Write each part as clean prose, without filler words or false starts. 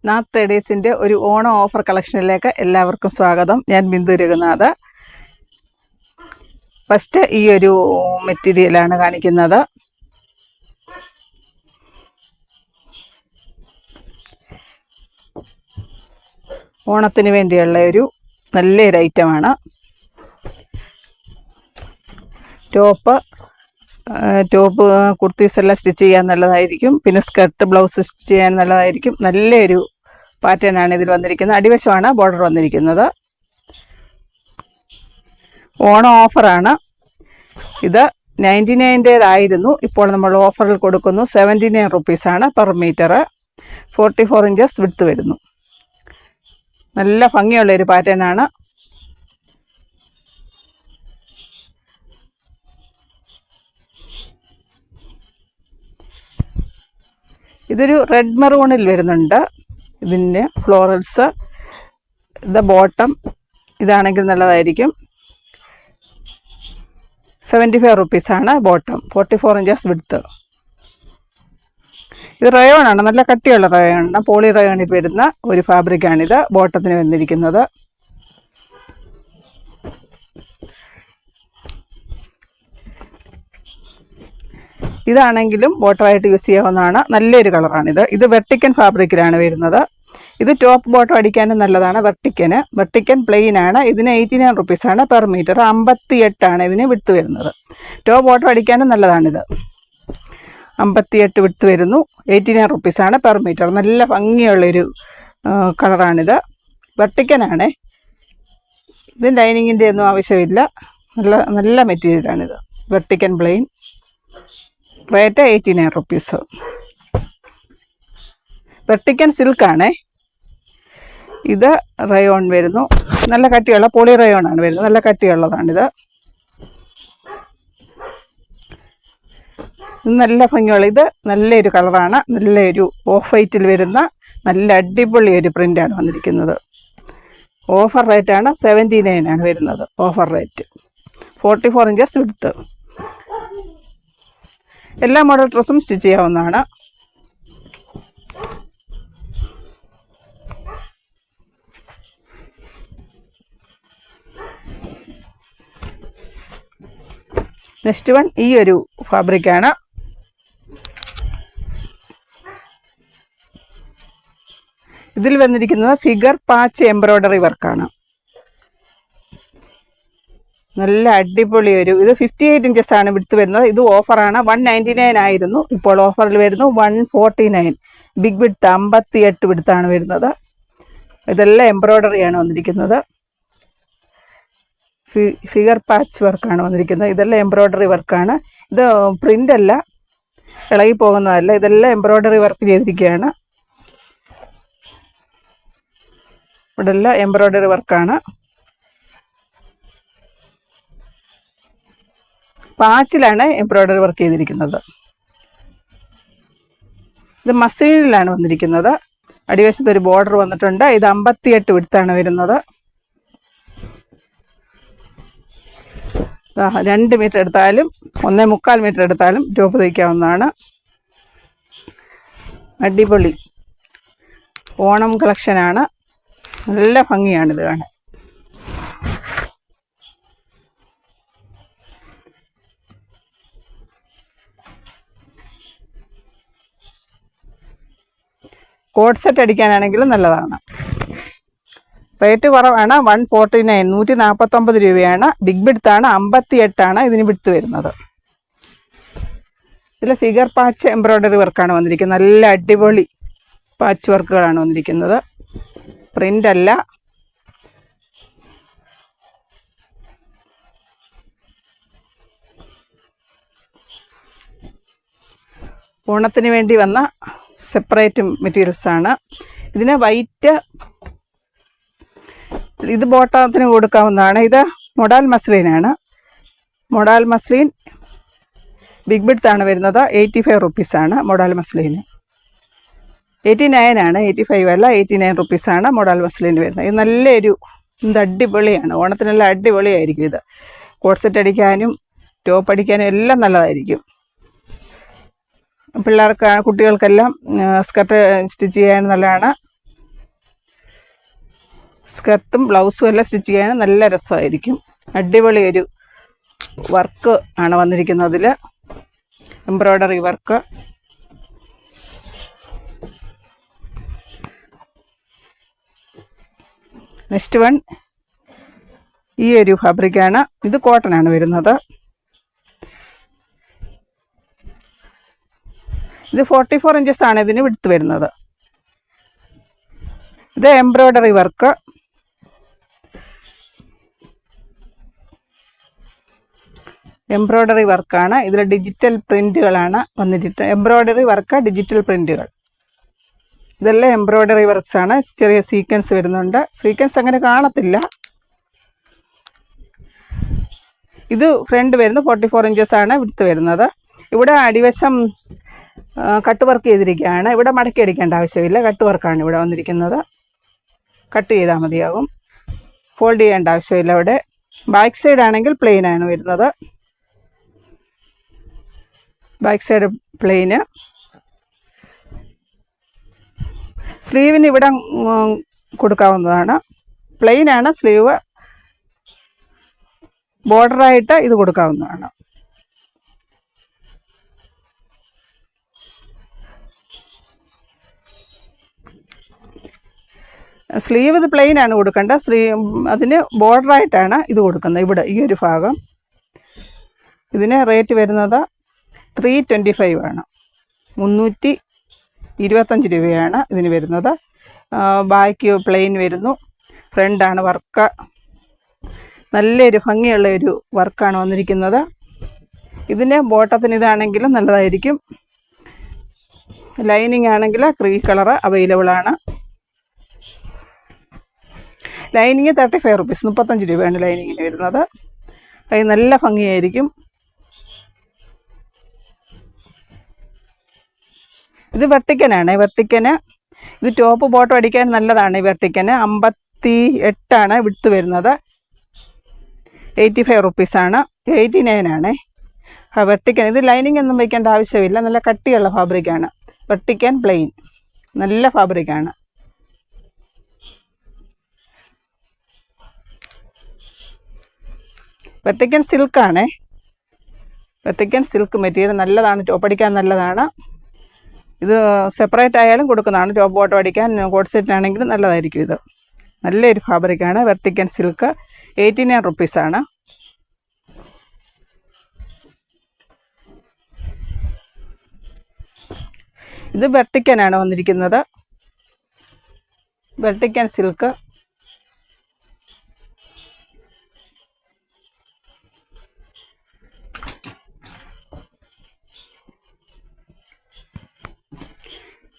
നാത്ത് ട്രേഡേഴ്സിൻ്റെ ഒരു ഓണം ഓഫർ കളക്ഷനിലേക്ക് എല്ലാവർക്കും സ്വാഗതം. ഞാൻ ബിന്ദു രഘുനാഥ്. ഫസ്റ്റ് ഈ ഒരു മെറ്റീരിയലാണ് കാണിക്കുന്നത്. ഓണത്തിന് വേണ്ടിയുള്ള ഒരു നല്ലൊരു ഐറ്റമാണ്. ടോപ്പ് കുർത്തീസ് എല്ലാം സ്റ്റിച്ച് ചെയ്യാൻ നല്ലതായിരിക്കും. പിന്നെ സ്കർട്ട് ബ്ലൗസ് സ്റ്റിച്ച് ചെയ്യാൻ നല്ലതായിരിക്കും. നല്ലൊരു പാറ്റേൺ ആണ് ഇതിൽ വന്നിരിക്കുന്നത്. അടിവശമാണ് ബോർഡർ വന്നിരിക്കുന്നത്. ഓണം ഓഫറാണ് ഇത്. 99-േതായിരുന്നു. ഇപ്പോൾ നമ്മൾ ഓഫറിൽ കൊടുക്കുന്നു. 79 റുപ്പീസാണ് പെർ മീറ്റർ. 44 ഇഞ്ചസ് വിഡ്ത്ത് വരുന്നു. നല്ല ഭംഗിയുള്ളൊരു പാറ്റേൺ ആണ്. ഇതൊരു റെഡ് മെറൂണിൽ വരുന്നുണ്ട്. ഇതിൻ്റെ ഫ്ലോറൽസ്. ഇത് ബോട്ടം. ഇതാണെങ്കിൽ നല്ലതായിരിക്കും. 75 റുപ്പീസാണ് ബോട്ടം. 44 inches width. ഇത് റയോണാണ്. നല്ല കട്ടിയുള്ള റയോണാണ്. പോളി റയോണിൽ വരുന്ന ഒരു ഫാബ്രിക്കാണിത്. ബോട്ടത്തിന് വന്നിരിക്കുന്നത്. ഇതാണെങ്കിലും ബോട്ടമായിട്ട് യൂസ് ചെയ്യാവുന്നതാണ്. നല്ലൊരു കളറാണിത്. ഇത് വെർട്ടിക്കൻ ഫാബ്രിക്കിലാണ് വരുന്നത്. ഇത് ടോപ്പ് ബോട്ടം അടിക്കാനും നല്ലതാണ്. വെർട്ടിക്കൻ പ്ലെയിൻ ആണ്. ഇതിന് 89 റുപ്പീസാണ് പെർ മീറ്റർ. 58 ഇതിന് വിഡ്ത്ത് വരുന്നത്. ടോപ്പ് ബോട്ടം അടിക്കാനും നല്ലതാണിത്. 58 വിഡ്ത്ത് വരുന്നു. 89 റുപ്പീസാണ് പെർ മീറ്റർ. നല്ല ഭംഗിയുള്ളൊരു കളറാണിത്. വെർട്ടിക്കനാണ്. ഇത് ലൈനിങ്ങിൻ്റെ ഒന്നും ആവശ്യമില്ല. നല്ല മെറ്റീരിയലാണിത്. വെർട്ടിക്കൻ പ്ലെയിൻ. Rate 89 rupees. വെർട്ടിക്കൻ സിൽക്കാണ്. ഇത് റയോൺ വരുന്നു. നല്ല കട്ടിയുള്ള പോളി റയോൺ ആണ് വരുന്നത്. നല്ല കട്ടിയുള്ളതാണിത്. നല്ല ഭംഗിയുള്ള ഇത് നല്ലൊരു കളറാണ്. നല്ലൊരു ഓഫ് വൈറ്റിൽ വരുന്ന നല്ല അടിപൊളി ഒരു പ്രിൻ്റാണ് വന്നിരിക്കുന്നത്. ഓഫർ റേറ്റാണ് 79 വരുന്നത്. Offer rate. 44 inches width. എല്ലാ മോഡൽ ഡ്രസ്സും സ്റ്റിച്ച് ചെയ്യാവുന്നതാണ്. നെക്സ്റ്റ് വൺ ഈ ഒരു ഫാബ്രിക്കാണ്. ഇതിൽ വന്നിരിക്കുന്നത് ഫിഗർ പാച്ച് എംബ്രോയ്ഡറി വർക്കാണ്. നല്ല അടിപൊളി ഒരു ഇത് 58 ഇഞ്ചസ് ആണ് വിഡ്ത്ത് വരുന്നത്. ഇത് ഓഫറാണ്. 199 ആയിരുന്നു. ഇപ്പോൾ ഓഫറിൽ വരുന്നു 149. ബിഗ് വിഡ്ത്ത് 58 വിഡ്ത്താണ് വരുന്നത്. ഇതെല്ലാം എംബ്രോയ്ഡറിയാണ് വന്നിരിക്കുന്നത്. ഫിഗർ പാച്ച് വർക്കാണ് വന്നിരിക്കുന്നത്. ഇതെല്ലാം എംബ്രോയ്ഡറി വർക്കാണ്. ഇത് പ്രിൻ്റ് അല്ല, ഇളകി പോകുന്നതല്ല. ഇതെല്ലാം എംബ്രോയ്ഡറി വർക്ക് ചെയ്തിരിക്കുകയാണ്. ഇവിടെ എല്ലാം എംബ്രോയ്ഡറി വർക്കാണ്. പാച്ചിലാണ് എംബ്രോയ്ഡറി വർക്ക് ചെയ്തിരിക്കുന്നത്. ഇത് മസ്ലിനിലാണ് വന്നിരിക്കുന്നത്. അടിവശത്ത് ഒരു ബോർഡർ വന്നിട്ടുണ്ട്. ഇത് 58 വിഡ്ത്താണ് വരുന്നത്. 2 മീറ്റർ എടുത്താലും 1.25 മീറ്റർ എടുത്താലും ടോപ്പ് തയ്ക്കാവുന്നതാണ്. അടിപൊളി ഓണം കളക്ഷനാണ്. നല്ല ഭംഗിയാണിത് കാണാൻ. കോഡ് സെറ്റ് അടിക്കാനാണെങ്കിലും നല്ലതാണ്. റേറ്റ് കുറവാണ്. 149 149 രൂപയാണ്. ബിഗ് വിഡ്ത്താണ്. 58 ഇതിന് വിഡ്ത്ത് വരുന്നത്. ഇതിൽ ഫിഗർ പാച്ച് എംബ്രോയ്ഡറി വർക്കാണ് വന്നിരിക്കുന്നത്. നല്ല അടിപൊളി പാച്ച് വർക്കുകളാണ് വന്നിരിക്കുന്നത്. പ്രിൻ്റ് അല്ല. ഓണത്തിന് വേണ്ടി വന്ന സെപ്പറേറ്റ് മെറ്റീരിയൽസാണ്. ഇതിന് വൈറ്റ്. ഇത് ബോട്ടത്തിന് കൊടുക്കാവുന്നതാണ്. ഇത് മൊഡാൽ മസ്ലിനാണ്. മൊഡാൽ മസ്ലിൻ ബിഗ് വിഡ്ത്താണ് വരുന്നത്. 85 റുപ്പീസാണ് മൊഡാൽ മസ്ലിന്. 89 85 അല്ല, 89 റുപ്പീസാണ് മൊഡാൽ മസ്ലിന് വരുന്നത്. ഇത് നല്ലൊരു അടിപൊളിയാണ്. ഓണത്തിനെല്ലാം അടിപൊളിയായിരിക്കും ഇത്. കോഡ് സെറ്റ് അടിക്കാനും ടോപ്പ് അടിക്കാനും എല്ലാം നല്ലതായിരിക്കും. പിള്ളേർക്ക് കുട്ടികൾക്കെല്ലാം സ്കർട്ട് സ്റ്റിച്ച് ചെയ്യാൻ നല്ലതാണ്. സ്കർട്ടും ബ്ലൗസും എല്ലാം സ്റ്റിച്ച് ചെയ്യാൻ നല്ല രസമായിരിക്കും. അടിപൊളി ഒരു വർക്ക് ആണ് വന്നിരിക്കുന്നതിൽ, എംബ്രോയ്ഡറി വർക്ക്. നെക്സ്റ്റ് വൺ ഈ ഒരു ഫാബ്രിക്കാണ്. ഇത് കോട്ടൺ ആണ് വരുന്നത്. ഇത് 44 ഇഞ്ചസ് ആണ് ഇതിന് വിഡ്ത്ത് വരുന്നത്. ഇത് എംബ്രോയ്ഡറി വർക്ക്. എംബ്രോയ്ഡറി വർക്കാണ്. ഇതിൽ ഡിജിറ്റൽ പ്രിന്റുകളാണ് വന്നിട്ട്. എംബ്രോയ്ഡറി വർക്ക്, ഡിജിറ്റൽ പ്രിന്റുകൾ, ഇതെല്ലാം എംബ്രോയ്ഡറി വർക്ക്സ് ആണ്. ചെറിയ സീക്വൻസ് വരുന്നുണ്ട്. സീക്വൻസ് അങ്ങനെ കാണത്തില്ല. ഇത് ഫ്രണ്ട് വരുന്നത് 44 ഇഞ്ചസ് ആണ് വിഡ്ത്ത് വരുന്നത്. ഇവിടെ അടിവശം കട്ട് വർക്ക് ചെയ്തിരിക്കുകയാണ്. ഇവിടെ മടക്കി അടിക്കേണ്ട ആവശ്യമില്ല. കട്ട് വർക്കാണ് ഇവിടെ വന്നിരിക്കുന്നത്. കട്ട് ചെയ്താൽ മതിയാകും, ഫോൾഡ് ചെയ്യേണ്ട ആവശ്യമില്ല. ഇവിടെ ബാക്ക് സൈഡ് ആണെങ്കിൽ പ്ലെയിൻ ആണ് വരുന്നത്. ബാക്ക് സൈഡ് പ്ലെയിന്. സ്ലീവിന് ഇവിടെ കൊടുക്കാവുന്നതാണ്. പ്ലെയിൻ ആണ് സ്ലീവ്. ബോർഡറായിട്ട് ഇത് കൊടുക്കാവുന്നതാണ്. സ്ലീവ് ഇത് പ്ലെയിൻ ആണ് കൊടുക്കേണ്ടത്. അതിന് ബോർഡറായിട്ടാണ് ഇത് കൊടുക്കുന്നത്. ഇവിടെ ഈ ഒരു ഭാഗം. ഇതിന് റേറ്റ് വരുന്നത് 325 ആണ്. 325 രൂപയാണ് ഇതിന് വരുന്നത്. ബാക്ക് പ്ലെയിൻ വരുന്നു. ഫ്രണ്ടാണ് വർക്ക്. നല്ലൊരു ഭംഗിയുള്ള ഒരു വർക്കാണ് വന്നിരിക്കുന്നത്. ഇതിന് ബോട്ടത്തിന് ഇതാണെങ്കിലും നല്ലതായിരിക്കും. ലൈനിങ് ആണെങ്കിൽ ക്രീം കളർ അവൈലബിൾ ആണ്. ലൈനിങ് 35 റുപ്പീസ്, 35 രൂപയാണ് ലൈനിങ്ങിന് വരുന്നത്. അത് നല്ല ഭംഗിയായിരിക്കും. ഇത് വെർട്ടിക്കനാണ്. വെർട്ടിക്കന് ഇത് ടോപ്പ് ബോട്ടം അടിക്കാൻ നല്ലതാണ്. ഈ വെർട്ടിക്കന് 58 ആണ് വിഡ്ത്ത് വരുന്നത്. 85 റുപ്പീസാണ്. 89 ആണ് വെർട്ടിക്കൻ. ഇത് ലൈനിങ് ഒന്നും വയ്ക്കേണ്ട ആവശ്യമില്ല. നല്ല കട്ടിയുള്ള ഫാബ്രിക്കാണ്. വെർട്ടിക്കൻ പ്ലെയിൻ നല്ല ഫാബ്രിക്കാണ്. വെർട്ടിക്കൻ സിൽക്കാണേ. വെർട്ടിക്കൻ സിൽക്ക് മെറ്റീരിയൽ നല്ലതാണ്. ടോപ്പ് അടിക്കാൻ നല്ലതാണ്. ഇത് സെപ്പറേറ്റ് ആയാലും കൊടുക്കുന്നതാണ്. ടോപ്പ് ബോട്ടം അടിക്കാൻ കോട്ട് സെറ്റ് ആണെങ്കിലും നല്ലതായിരിക്കും. ഇത് നല്ലൊരു ഫാബ്രിക്കാണ്. വെർട്ടിക്കൻ സിൽക്ക് 89 റുപ്പീസാണ്. ഇത് വെർട്ടിക്കനാണ് വന്നിരിക്കുന്നത്. വെർട്ടിക്കൻ സിൽക്ക്.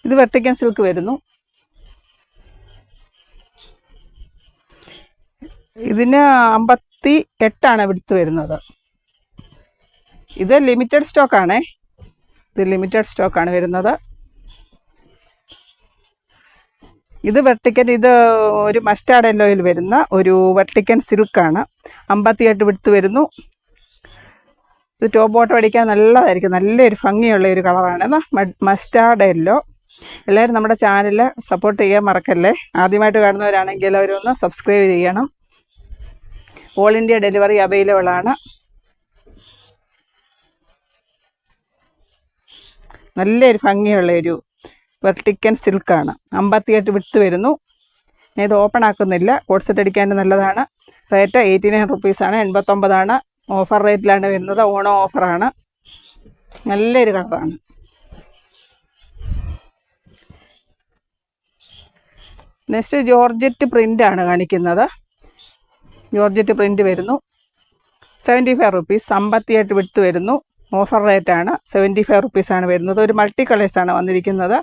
ഇത് വെർട്ടിക്കൻ സിൽക്ക് വരുന്നു. ഇതിന് 58 ആണ് വിഡ്ത്ത് വരുന്നത്. ഇത് ലിമിറ്റഡ് സ്റ്റോക്കാണേ. ഇത് ലിമിറ്റഡ് സ്റ്റോക്കാണ് വരുന്നത്. ഇത് വെർട്ടിക്കൻ. ഇത് ഒരു മസ്റ്റാർഡ് യെല്ലോയിൽ വരുന്ന ഒരു വെർട്ടിക്കൻ സിൽക്കാണ്. 58 വിഡ്ത്ത് വരുന്നു. ഇത് ടോപ്പ് ബോട്ടം അടിക്കാൻ നല്ലതായിരിക്കും. നല്ലൊരു ഭംഗിയുള്ള ഒരു കളറാണ് മസ്റ്റാർഡ് യെല്ലോ. എല്ലാവരും നമ്മുടെ ചാനൽ സപ്പോർട്ട് ചെയ്യാൻ മറക്കല്ലേ. ആദ്യമായിട്ട് കാണുന്നവരാണെങ്കിൽ അവരൊന്ന് സബ്സ്ക്രൈബ് ചെയ്യണം. ഓൾ ഇന്ത്യ ഡെലിവറി അവൈലബിൾ ആണ്. നല്ലൊരു ഭംഗിയുള്ള ഒരു വെർട്ടിക്കൻ സിൽക്കാണ്. 58 വിഡ്ത്ത് വരുന്നു. ഞാൻ ഇത് ഓപ്പൺ ആക്കുന്നില്ല. കോട്ട് സെറ്റ് അടിക്കാൻ നല്ലതാണ്. റേറ്റ് 89 റുപ്പീസാണ്. 89 ഓഫർ റേറ്റിലാണ് വരുന്നത്. ഓണം ഓഫറാണ്. നല്ലൊരു കളറാണ്. നെക്സ്റ്റ് ജോർജറ്റ് പ്രിൻ്റാണ് കാണിക്കുന്നത്. ജോർജറ്റ് പ്രിൻ്റ് വരുന്നു. 75 റുപ്പീസ്. 58 വിഡ്ത്ത് വരുന്നു. ഓഫർ റേറ്റാണ്. 75 റുപ്പീസാണ് വരുന്നത്. ഒരു മൾട്ടി കളേഴ്സാണ് വന്നിരിക്കുന്നത്.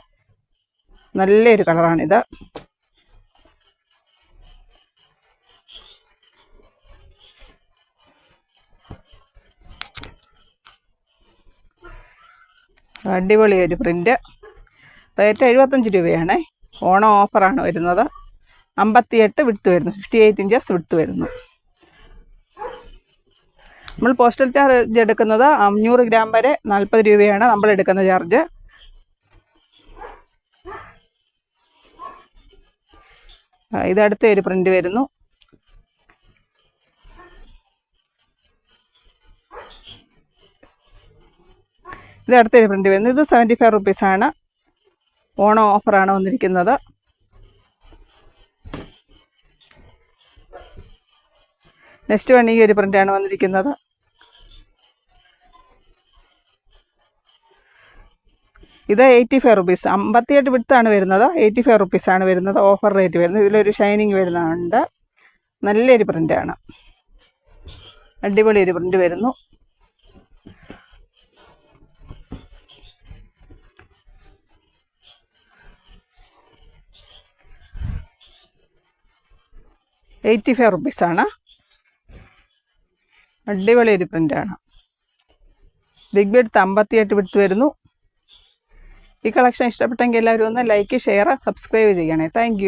നല്ലൊരു കളറാണിത്. അടിപൊളി ഒരു പ്രിൻ്റ്. റേറ്റ് 75 രൂപയാണ്. ഓണം ഓഫറാണ് വരുന്നത്. 58 വിഡ്ത്ത് വരുന്നു. 58 ഇഞ്ചസ് വിഡ്ത്ത് വരുന്നു. നമ്മൾ പോസ്റ്റൽ ചാർജ് എടുക്കുന്നത് 500 ഗ്രാം വരെ 40 രൂപയാണ് നമ്മൾ എടുക്കുന്ന ചാർജ്. ഇത് അടുത്ത ഒരു പ്രിൻ്റ് വരുന്നു. ഇത് അടുത്തൊരു പ്രിൻ്റ് വരുന്നു. ഇത് 75 റുപ്പീസാണ്. ഓണം ഓഫറാണ് വന്നിരിക്കുന്നത്. നെക്സ്റ്റ് വൺ ഈ ഒരു പ്രിൻ്റാണ് വന്നിരിക്കുന്നത്. ഇത് 85 റുപ്പീസ്. 58 വിട്ത്താണ് വരുന്നത്. 85 റുപ്പീസാണ് വരുന്നത്. ഓഫർ റേറ്റ് വരുന്നത്. ഇതിലൊരു ഷൈനിങ് വരുന്നുണ്ട്. നല്ലൊരു പ്രിൻ്റാണ്. അടിപൊളി ഒരു പ്രിൻ്റ് വരുന്നു. ₹85 അടിപൊളി ഒരു പ്രിൻ്റാണ്. ബിഗ് വിഡ്ത്ത് 58 വിഡ്ത്ത് വരുന്നു. ഈ കളക്ഷൻ ഇഷ്ടപ്പെട്ടെങ്കിൽ എല്ലാവരും ഒന്ന് ലൈക്ക്, ഷെയർ, സബ്സ്ക്രൈബ് ചെയ്യണേ. താങ്ക്